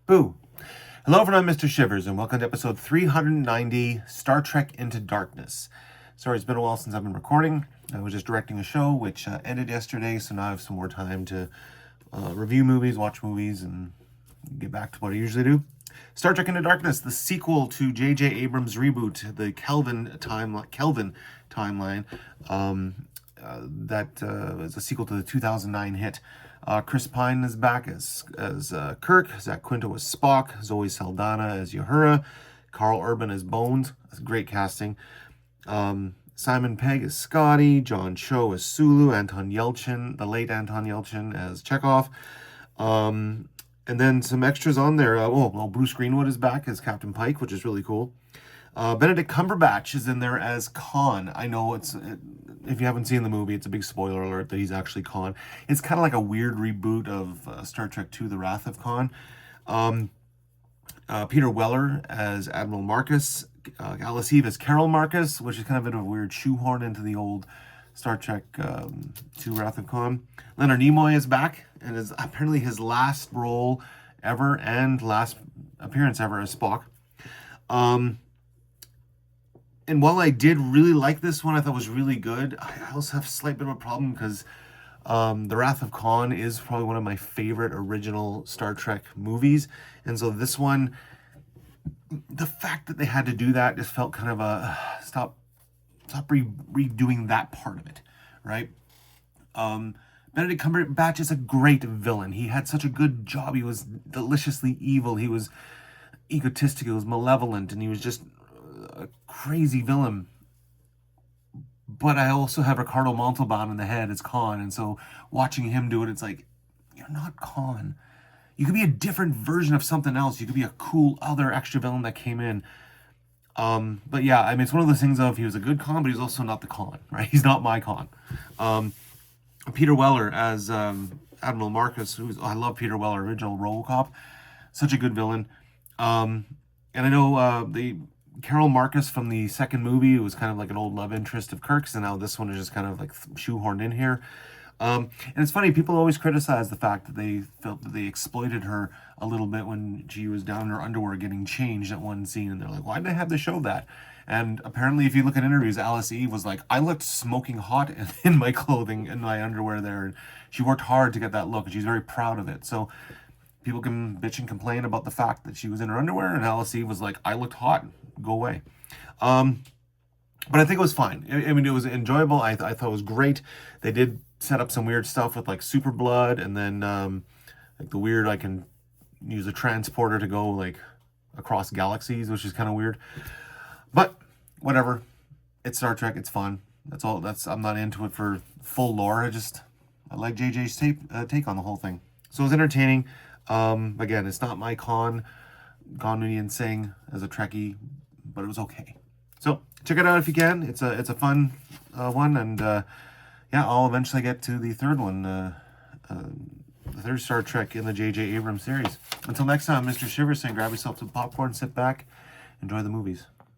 Boo! Hello everyone, I'm Mr. Shivers, and welcome to episode 390, Star Trek Into Darkness. Sorry, it's been a while since I've been recording. I was just directing a show, which ended yesterday, so now I have some more time to review movies, watch movies, and get back to what I usually do. Star Trek Into Darkness, the sequel to J.J. Abrams' reboot, the Kelvin timeline, that is a sequel to the 2009 hit. Chris Pine is back as Kirk, Zach Quinto as Spock, Zoe Saldana as Uhura, Carl Urban as Bones. That's great casting. Simon Pegg as Scotty, John Cho as Sulu, Anton Yelchin, the late Anton Yelchin as Chekhov. And then some extras on there. Bruce Greenwood is back as Captain Pike, which is really cool. Benedict Cumberbatch is in there as Khan. I know if you haven't seen the movie, it's a big spoiler alert that he's actually Khan. It's kind of like a weird reboot of Star Trek II, The Wrath of Khan. Peter Weller as Admiral Marcus. Alice Eve as Carol Marcus, which is kind of a bit of a weird shoehorn into the old Star Trek II, Wrath of Khan. Leonard Nimoy is back, and is apparently his last role ever and last appearance ever as Spock. And while I did really like this one, I thought it was really good, I also have a slight bit of a problem because The Wrath of Khan is probably one of my favorite original Star Trek movies. And so this one, the fact that they had to do that just felt kind of a stop redoing that part of it, right? Benedict Cumberbatch is a great villain. He had such a good job. He was deliciously evil. He was egotistical. He was malevolent, and he was just a crazy villain. But I also have Ricardo Montalban in the head as Khan, and so watching him do it, it's like, you're not Khan. You could be a different version of something else. You could be a cool other extra villain that came in. But yeah, I mean, it's one of those things of he was a good Khan, but he's also not the Khan, right? He's not my Khan. Peter Weller as Admiral Marcus, I love Peter Weller, original RoboCop. Such a good villain. And I know the Carol Marcus from the second movie was kind of like an old love interest of Kirk's, and now this one is just kind of like shoehorned in here. And it's funny, people always criticize the fact that they felt that they exploited her a little bit when she was down in her underwear getting changed at one scene, and they're like, why did they have to show that? And apparently, if you look at interviews, Alice Eve was like, I looked smoking hot in my clothing, in my underwear there, and she worked hard to get that look, and she's very proud of it. So people can bitch and complain about the fact that she was in her underwear, and Alice Eve was like, I looked hot, go away. But I think it was fine. I mean, it was enjoyable. I thought it was great. They did set up some weird stuff with like super blood, and then like the weird, I can use a transporter to go like across galaxies, which is kind of weird. But whatever. It's Star Trek. It's fun. That's all. I'm not into it for full lore. I like JJ's take on the whole thing. So it was entertaining. Again, it's not my Gone Noonien Singh as a Trekkie, but it was okay. So check it out if you can. It's a fun one, and yeah, I'll eventually get to the third one, the third Star Trek in the J.J. Abrams series. Until next time, Mr. Shivers saying, grab yourself some popcorn, sit back, enjoy the movies.